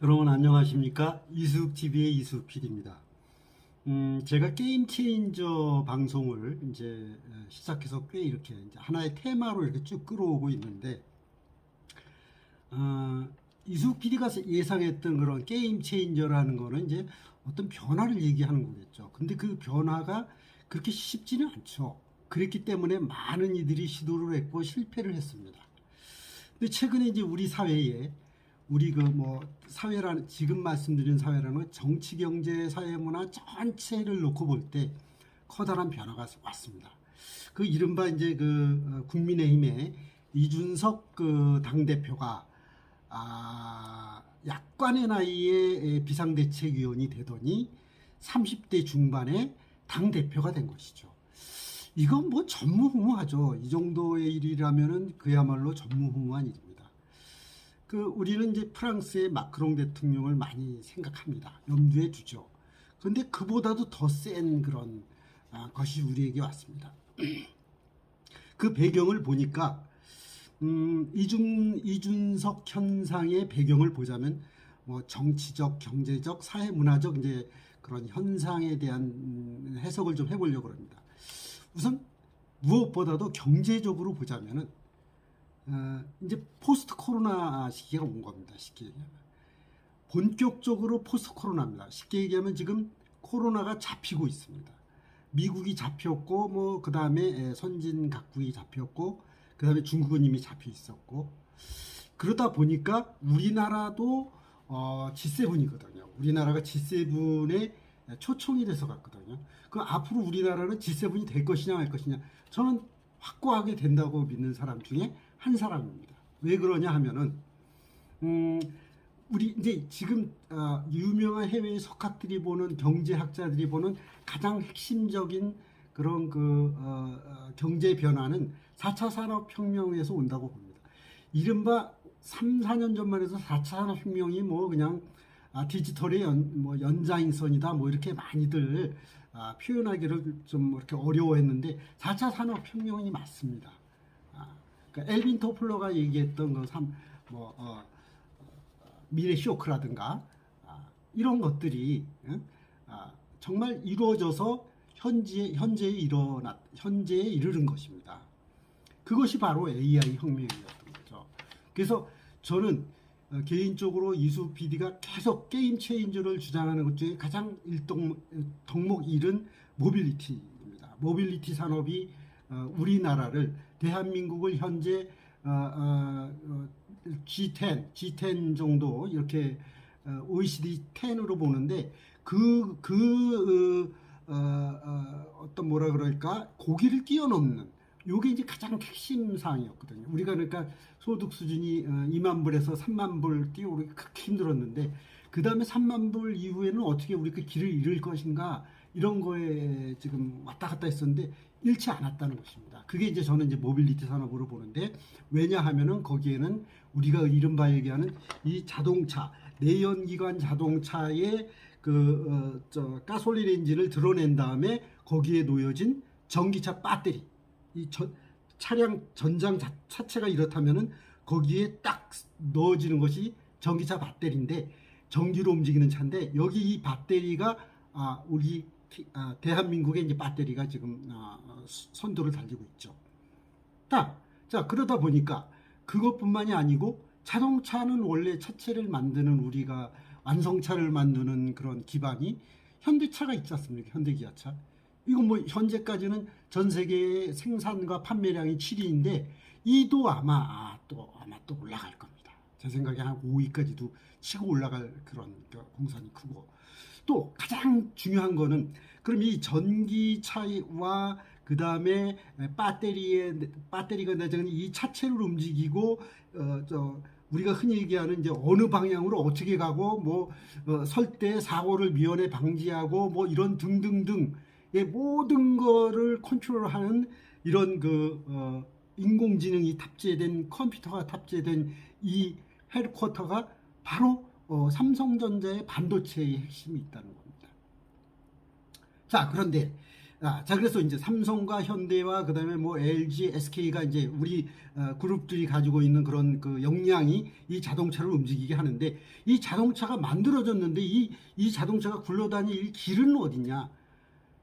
여러분 안녕하십니까? 이수욱TV의 이수욱PD입니다. 제가 게임 체인저 방송을 이제 시작해서 꽤 이렇게 이제 하나의 테마로 이렇게 쭉 끌어오고 있는데, 이수욱PD가 예상했던 그런 게임 체인저라는 거는 이제 어떤 변화를 얘기하는 거겠죠. 근데 그 변화가 그렇게 쉽지는 않죠. 그랬기 때문에 많은 이들이 시도를 했고 실패를 했습니다. 근데 최근에 이제 우리 사회에 우리 그 뭐 사회라는 지금 말씀드린 사회라는 건 정치, 경제, 사회, 문화 전체를 놓고 볼 때 커다란 변화가 왔습니다. 그 이른바 이제 그 국민의힘의 이준석 그 당 대표가 약관의 나이에 비상대책위원이 되더니 30대 중반에 당 대표가 된 것이죠. 이건 뭐 전무후무하죠. 이 정도의 일이라면은 그야말로 전무후무한 일입니다. 우리는 이제 프랑스의 마크롱 대통령을 많이 생각합니다. 염두에 두죠. 그런데 그보다도 더 센 그런 것이 우리에게 왔습니다. 그 배경을 보니까 이준석 현상의 배경을 보자면 뭐 정치적, 경제적, 사회 문화적 이제 그런 현상에 대한 해석을 좀 해보려고 합니다. 우선 무엇보다도 경제적으로 보자면은 이제 포스트 코로나 시기가 온 겁니다. 쉽게 얘기하면 본격적으로 포스트 코로나입니다. 쉽게 얘기하면 지금 코로나가 잡히고 있습니다. 미국이 잡혔고 뭐 그 다음에 선진 각국이 잡혔고 그 다음에 중국은 이미 잡혀 있었고, 그러다 보니까 우리나라도 G7이거든요. 우리나라가 G7에 초청이 돼서 갔거든요. 그 앞으로 우리나라는 G7이 될 것이냐 말 것이냐, 저는 확고하게 된다고 믿는 사람 중에 한 사람입니다. 왜 그러냐 하면은 우리 이제 지금 유명한 해외 석학들이 보는, 경제학자들이 보는 가장 핵심적인 그런 경제 변화는 4차 산업혁명에서 온다고 봅니다. 이른바 3, 4년 전만 해도 4차 산업혁명이 뭐 그냥 디지털의 연장선이다 뭐 이렇게 많이들 표현하기를 좀 이렇게 어려워했는데 4차 산업혁명이 맞습니다. 그러니까 엘빈 토플러가 얘기했던 미래 쇼크라든가 이런 것들이 정말 이루어져서 현재에 이르는 것입니다. 그것이 바로 AI 혁명이었던 거죠. 그래서 저는 개인적으로 이수 PD가 계속 게임 체인저를 주장하는 것 중에 가장 덕목 1은 모빌리티입니다. 모빌리티 산업이 우리나라를, 대한민국을 현재 G10 정도 이렇게 OECD 10으로 보는데 어떤 뭐라 그럴까 고기를 뛰어넘는, 요게 이제 가장 핵심 사항이었거든요. 우리가 그러니까 소득 수준이 2만 불에서 3만 불 뛰어오르기 그렇게 힘들었는데 그 다음에 3만 불 이후에는 어떻게 우리가 길을 잃을 것인가, 이런 거에 지금 왔다 갔다 했었는데 잃지 않았다는 것입니다. 그게 이제 저는 이제 모빌리티 산업으로 보는데, 왜냐하면은 거기에는 우리가 이른바 얘기하는 이 자동차, 내연기관 자동차의 가솔린 엔진을 드러낸 다음에 거기에 놓여진 전기차 배터리, 차량 전장 자체가 이렇다면은 거기에 딱 넣어지는 것이 전기차 배터리인데, 전기로 움직이는 차인데, 여기 이 배터리가 우리 대한민국의 이제 배터리가 지금 선두를 달리고 있죠. 자, 그러다 보니까 그것뿐만이 아니고 자동차는 원래 차체를 만드는, 우리가 완성차를 만드는 그런 기반이 현대차가 있지 않습니까? 현대기아차. 이거 뭐 현재까지는 전 세계의 생산과 판매량이 7위인데 이도 아마 또 올라갈 겁니다. 제 생각에 한 5위까지도 치고 올라갈 그런 공산이 크고, 또 가장 중요한 거는, 그럼 이 전기차와 그 다음에 배터리가 내장은 이 차체를 움직이고 우리가 흔히 얘기하는 이제 어느 방향으로 어떻게 가고 설 때 사고를 미연에 방지하고 뭐 이런 등등등의 모든 거를 컨트롤하는 이런 인공지능이 탑재된, 컴퓨터가 탑재된 이 헤드쿼터가 바로 삼성전자의 반도체의 핵심이 있다는 겁니다. 자, 그런데 자, 그래서 이제 삼성과 현대와 그다음에 뭐 LG, SK가 이제 우리 그룹들이 가지고 있는 그런 그 역량이 이 자동차를 움직이게 하는데, 이 자동차가 만들어졌는데 이 자동차가 굴러다닐 길은 어디냐?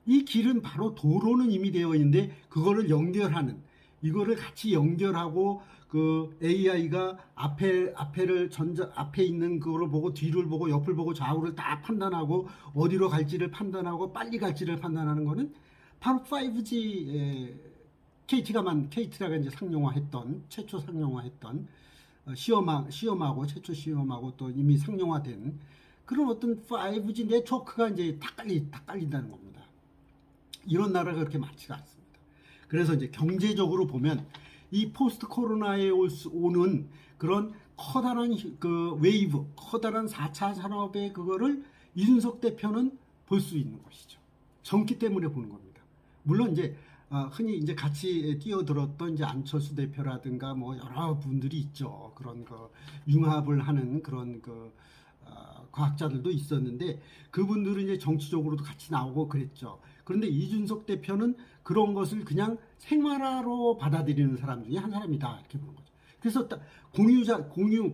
이 길은 바로 도로는 이미 되어 있는데 그거를 연결하는, 이거를 같이 연결하고 그 AI가 앞에 있는 그거를 보고 뒤를 보고 옆을 보고 좌우를 다 판단하고 어디로 갈지를 판단하고 빨리 갈지를 판단하는 거는 바로 5G. KT가 이제 최초 상용화했던 시험하고 최초 시험하고 또 이미 상용화된 그런 어떤 5G 네트워크가 이제 다 깔린다는 겁니다. 이런 나라가 그렇게 많지가 않습니다. 그래서 이제 경제적으로 보면 이 포스트 코로나에 오는 그런 커다란 그 웨이브, 커다란 4차 산업의 그거를 이준석 대표는 볼 수 있는 것이죠. 정기 때문에 보는 겁니다. 물론 이제 흔히 이제 같이 뛰어들었던 이제 안철수 대표라든가 뭐 여러 분들이 있죠. 그런 그 융합을 하는 그런 그 과학자들도 있었는데 그분들은 이제 정치적으로도 같이 나오고 그랬죠. 그런데 이준석 대표는 그런 것을 그냥 생활화로 받아들이는 사람 중에 한 사람이다, 이렇게 보는 거죠. 그래서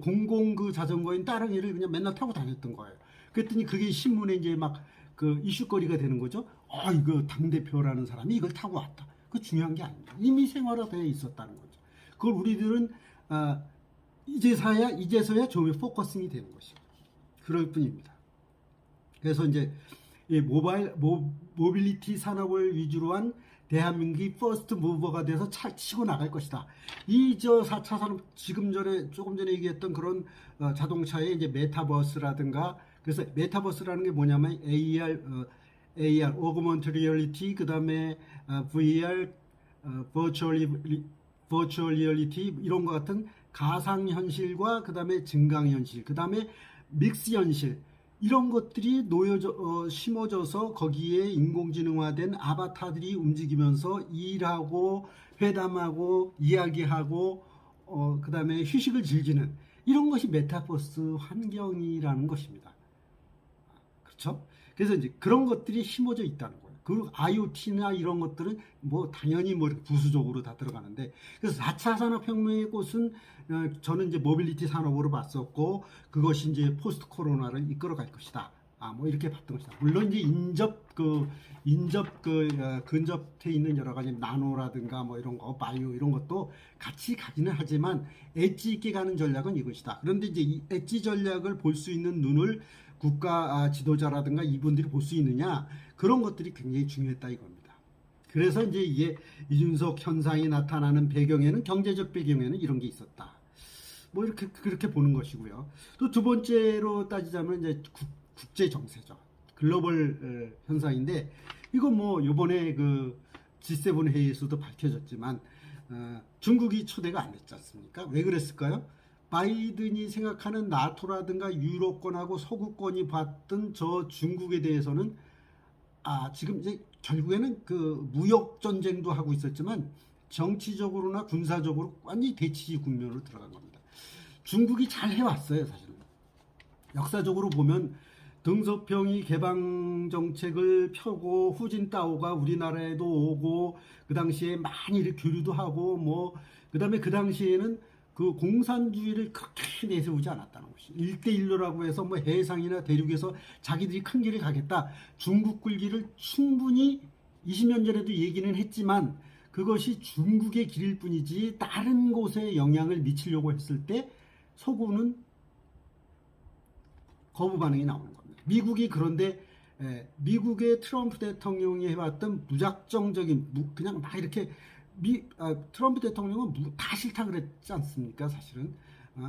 공공 그 자전거인 따릉이를 그냥 맨날 타고 다녔던 거예요. 그랬더니 그게 신문에 이제 막 그 이슈거리가 되는 거죠. 이거 당대표라는 사람이 이걸 타고 왔다. 그 중요한 게 아닙니다. 이미 생활화되어 있었다는 거죠. 그걸 우리들은 이제서야 좀 포커싱이 되는 것이죠. 그럴 뿐입니다. 그래서 이제 이 모빌리티 산업을 위주로 한 대한민국이 퍼스트 무버가 돼서 치고 나갈 것이다. 이 4차 산업, 조금 전에 얘기했던 그런 자동차의 이제 메타버스라든가, 그래서 메타버스라는 게 뭐냐면 AR, Augmented Reality, 그 다음에 VR, Virtual Reality 이런 것 같은 가상현실과 그 다음에 증강현실, 그 다음에 믹스현실, 이런 것들이 심어져서 거기에 인공지능화된 아바타들이 움직이면서 일하고 회담하고 이야기하고 그 다음에 휴식을 즐기는 이런 것이 메타버스 환경이라는 것입니다. 그렇죠? 그래서 이제 그런 것들이 심어져 있다는 거예요. 그리고 IoT나 이런 것들은 뭐 당연히 뭐 부수적으로 다 들어가는데, 그래서 4차 산업혁명의 꽃은 저는 이제 모빌리티 산업으로 봤었고, 그것이 이제 포스트 코로나를 이끌어갈 것이다. 뭐 이렇게 봤던 것이다. 물론 이제 근접해 있는 여러 가지 나노라든가 뭐 이런 거, 바이오 이런 것도 같이 가기는 하지만 엣지 있게 가는 전략은 이것이다. 그런데 이제 이 엣지 전략을 볼 수 있는 눈을 국가 지도자라든가 이분들이 볼 수 있느냐, 그런 것들이 굉장히 중요했다 이겁니다. 그래서 이제 이게 이준석 현상이 나타나는 배경에는, 경제적 배경에는 이런 게 있었다. 뭐 이렇게 그렇게 보는 것이고요. 또 두 번째로 따지자면 이제 국제 정세죠. 글로벌 현상인데, 이거 뭐 요번에 그 G7 회의에서도 밝혀졌지만 중국이 초대가 안 됐지 않습니까? 왜 그랬을까요? 바이든이 생각하는 나토라든가 유럽권하고 서구권이 봤던 저 중국에 대해서는 지금 이제 결국에는 그 무역 전쟁도 하고 있었지만 정치적으로나 군사적으로 완전히 대치 국면으로 들어간 겁니다. 중국이 잘 해왔어요, 사실은. 역사적으로 보면 등소평이 개방 정책을 펴고 후진타오가 우리나라에도 오고 그 당시에 많이 이렇게 교류도 하고 뭐 그다음에 그 당시에는 그 공산주의를 그렇게 내세우지 않았다는 것이 1대1로라고 해서 뭐 해상이나 대륙에서 자기들이 큰 길을 가겠다, 중국 굴기를 충분히 20년 전에도 얘기는 했지만 그것이 중국의 길일 뿐이지 다른 곳에 영향을 미치려고 했을 때 서구는 거부 반응이 나오는 겁니다. 미국이 그런데 미국의 트럼프 대통령이 해왔던 무작정적인 그냥 막 이렇게 트럼프 대통령은 다 싫다 그랬지 않습니까? 사실은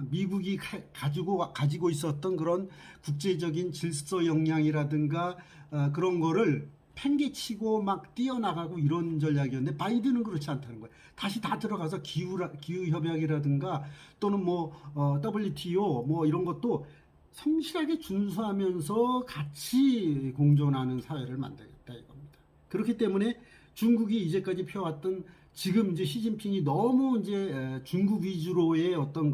미국이 가지고 있었던 그런 국제적인 질서 역량이라든가 그런 거를 팽개치고 막 뛰어나가고 이런 전략이었는데, 바이든은 그렇지 않다는 거예요. 다시 다 들어가서 기후 협약이라든가 또는 뭐 WTO 뭐 이런 것도 성실하게 준수하면서 같이 공존하는 사회를 만들겠다 이겁니다. 그렇기 때문에 중국이 이제까지 펴왔던, 지금 이제 시진핑이 너무 이제 중국 위주로의 어떤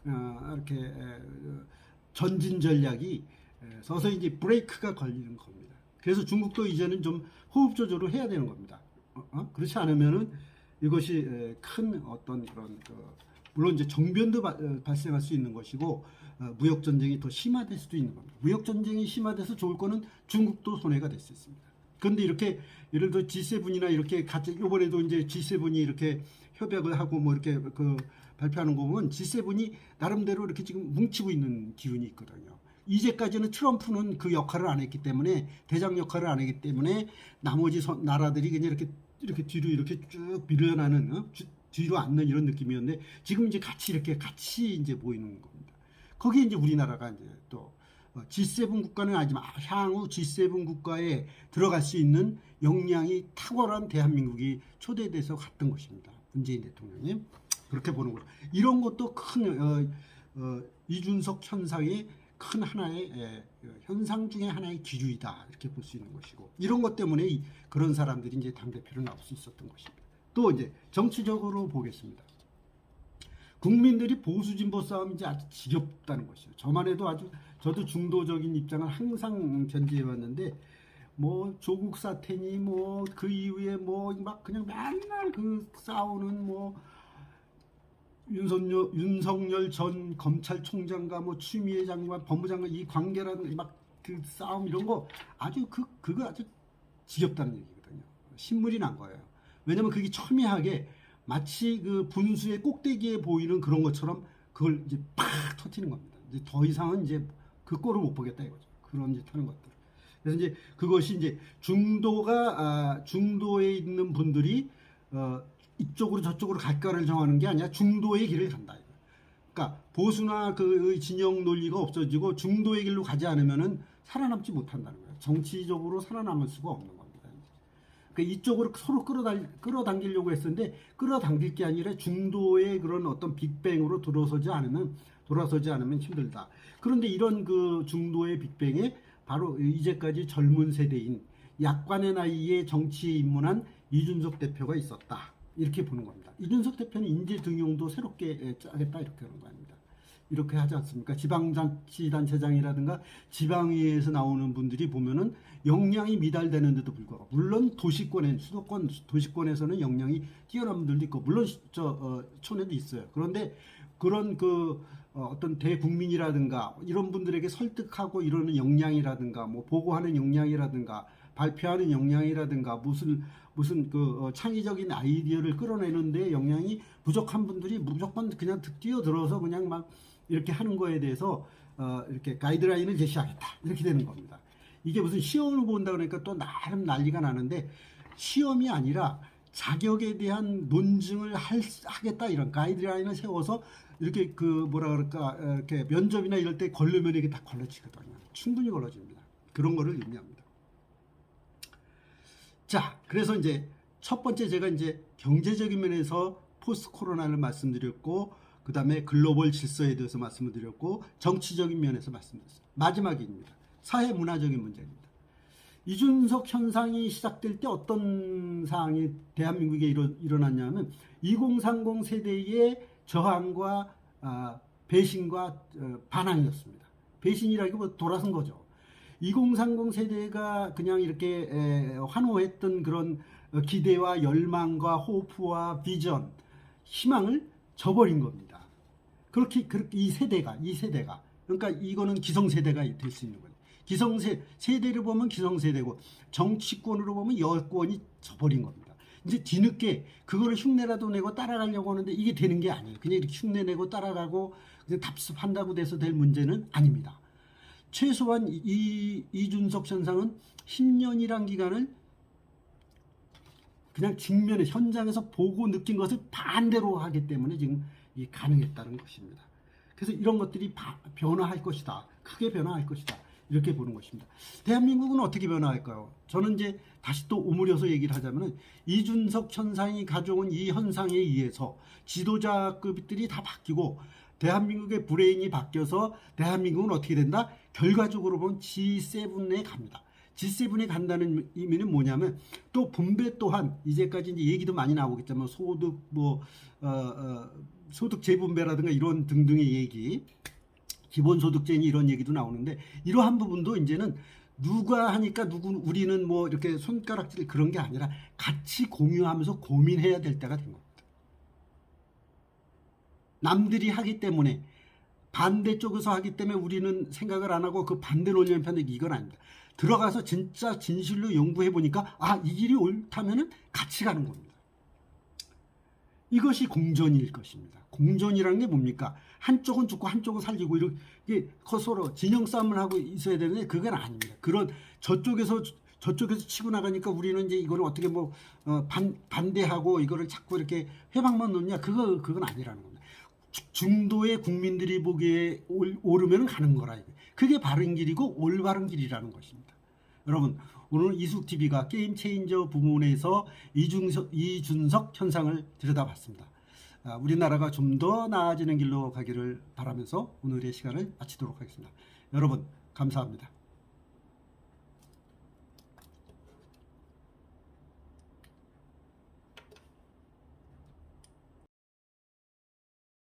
이렇게 전진 전략이 서서히 이제 브레이크가 걸리는 겁니다. 그래서 중국도 이제는 좀 호흡 조절을 해야 되는 겁니다. 그렇지 않으면은 이것이 큰 어떤 그런 물론 이제 정변도 발생할 수 있는 것이고 무역 전쟁이 더 심화될 수도 있는 겁니다. 무역 전쟁이 심화돼서 좋을 거는 중국도 손해가 될 수 있습니다. 그런데 이렇게 예를 들어 G7이나 이렇게 같이 이번에도 이제 G7이 이렇게 협약을 하고 뭐 이렇게 발표하는 거 보면 G7이 나름대로 이렇게 지금 뭉치고 있는 기운이 있거든요. 이제까지는 트럼프는 그 역할을 안 했기 때문에 대장 역할을 안 했기 때문에 나머지 나라들이 그냥 이렇게 뒤로 이렇게 쭉 밀려나는 뒤로 앉는 이런 느낌이었는데 지금 이제 같이 이제 보이는 겁니다. 거기에 이제 우리나라가 이제 또 G7 국가는 아니지만 향후 G7 국가에 들어갈 수 있는 역량이 탁월한 대한민국이 초대돼서 갔던 것입니다. 문재인 대통령님 그렇게 보는 거죠. 이런 것도 큰 이준석 현상의 큰 하나의 현상 중에 하나의 기류이다 이렇게 볼 수 있는 것이고 이런 것 때문에 그런 사람들이 이제 당 대표로 나올 수 있었던 것입니다. 또 이제 정치적으로 보겠습니다. 국민들이 보수 진보 싸움이 이제 아주 지겹다는 것이죠. 저만 해도 저도 중도적인 입장을 항상 견지해 왔는데 뭐 조국 사태니 뭐 그 이후에 뭐 막 그냥 맨날 그 싸우는 뭐 윤석열 전 검찰총장과 뭐 추미애 장관, 법무장관 이 관계라는 막 그 싸움 이런 거 아주 그거 아주 지겹다는 얘기거든요. 신물이 난 거예요. 왜냐면 그게 첨예하게 마치 그 분수의 꼭대기에 보이는 그런 것처럼 그걸 이제 팍 터뜨리는 겁니다. 이제 더 이상은 이제 그 꼴을 못 보겠다 이거죠. 그런 짓 하는 것들. 그래서 이제 그것이 이제 중도에 있는 분들이 이쪽으로 저쪽으로 갈까를 정하는 게 아니라 중도의 길을 간다. 그러니까 보수나 그 진영 논리가 없어지고 중도의 길로 가지 않으면은 살아남지 못한다는 거예요. 정치적으로 살아남을 수가 없는 겁니다. 그러니까 이쪽으로 서로 끌어당기려고 했었는데 끌어당길 게 아니라 중도의 그런 어떤 빅뱅으로 돌아서지 않으면 힘들다. 그런데 이런 그 중도의 빅뱅에 바로 이제까지 젊은 세대인 약관의 나이에 정치에 입문한 이준석 대표가 있었다. 이렇게 보는 겁니다. 이준석 대표는 인재 등용도 새롭게 짜겠다 이렇게 하는 거 아닙니다. 이렇게 하지 않습니까? 지방자치단체장이라든가 지방의회에서 나오는 분들이 보면은 역량이 미달되는데도 불구하고 물론 수도권 도시권에서는 역량이 뛰어난 분들도 있고 물론 촌에도 있어요. 그런데 그런 어떤 대국민이라든가 이런 분들에게 설득하고 이러는 역량이라든가 뭐 보고하는 역량이라든가 발표하는 역량이라든가 무슨 창의적인 아이디어를 끌어내는데 역량이 부족한 분들이 무조건 그냥 뛰어들어서 그냥 막 이렇게 하는 거에 대해서 이렇게 가이드라인을 제시하겠다 이렇게 되는 겁니다. 이게 무슨 시험을 본다 그러니까 또 나름 난리가 나는데 시험이 아니라 자격에 대한 논증을 하겠다 이런 가이드라인을 세워서 이렇게 이렇게 면접이나 이럴 때 걸르면 이게 다 걸러지거든요. 충분히 걸러집니다. 그런 거를 의미합니다. 자, 그래서 이제 첫 번째 제가 이제 경제적인 면에서 포스트 코로나를 말씀드렸고, 그 다음에 글로벌 질서에 대해서 말씀을 드렸고, 정치적인 면에서 말씀드렸습니다. 마지막입니다. 사회 문화적인 문제입니다. 이준석 현상이 시작될 때 어떤 상황이 대한민국에 일어났냐면 2030 세대의 저항과 배신과 반항이었습니다. 배신이라기보다 돌아선 거죠. 2030 세대가 그냥 이렇게 환호했던 그런 기대와 열망과 호프와 비전, 희망을 저버린 겁니다. 그렇게 이 세대가 그러니까 이거는 기성세대가 될 수 있는 거예요. 세대를 보면 기성세대고 정치권으로 보면 여권이 져버린 겁니다. 이제 뒤늦게 그거를 흉내라도 내고 따라가려고 하는데 이게 되는 게 아니에요. 그냥 이렇게 흉내내고 따라가고 그냥 답습한다고 돼서 될 문제는 아닙니다. 최소한 이준석 현상은 10년이란 기간을 그냥 직면에 현장에서 보고 느낀 것을 반대로 하기 때문에 지금 이게 가능했다는 것입니다. 그래서 이런 것들이 변화할 것이다. 크게 변화할 것이다. 이렇게 보는 것입니다. 대한민국은 어떻게 변화할까요? 저는 이제 다시 또 오므려서 얘기를 하자면 이준석 현상이 가져온 이 현상에 의해서 지도자급들이 다 바뀌고 대한민국의 브레인이 바뀌어서 대한민국은 어떻게 된다? 결과적으로 보면 G7에 갑니다. G7에 간다는 의미는 뭐냐면 또 분배 또한 이제까지 이제 얘기도 많이 나오겠지만 소득 재분배라든가 이런 등등의 얘기, 기본소득제니 이런 얘기도 나오는데 이러한 부분도 이제는 누가 하니까 우리는 뭐 이렇게 손가락질 그런 게 아니라 같이 공유하면서 고민해야 될 때가 된 겁니다. 남들이 하기 때문에 반대쪽에서 하기 때문에 우리는 생각을 안 하고 그 반대 논리를 펴는 이건 아닙니다. 들어가서 진짜 진실로 연구해 보니까 이 길이 옳다면은 같이 가는 겁니다. 이것이 공존일 것입니다. 공존이라는 게 뭡니까? 한쪽은 죽고 한쪽은 살리고 이렇게 서로 진영 싸움을 하고 있어야 되는데 그건 아닙니다. 그런 저쪽에서 치고 나가니까 우리는 이제 이걸 어떻게 반대하고 이거를 자꾸 이렇게 회방만 놓냐? 그건 아니라는 겁니다. 중도의 국민들이 보기에 옳으면 가는 거라. 그게 바른 길이고 올바른 길이라는 것입니다. 여러분, 오늘 이숙TV가 게임 체인저 부문에서 이준석 현상을 들여다봤습니다. 우리나라가 좀 더 나아지는 길로 가기를 바라면서 오늘의 시간을 마치도록 하겠습니다. 여러분, 감사합니다.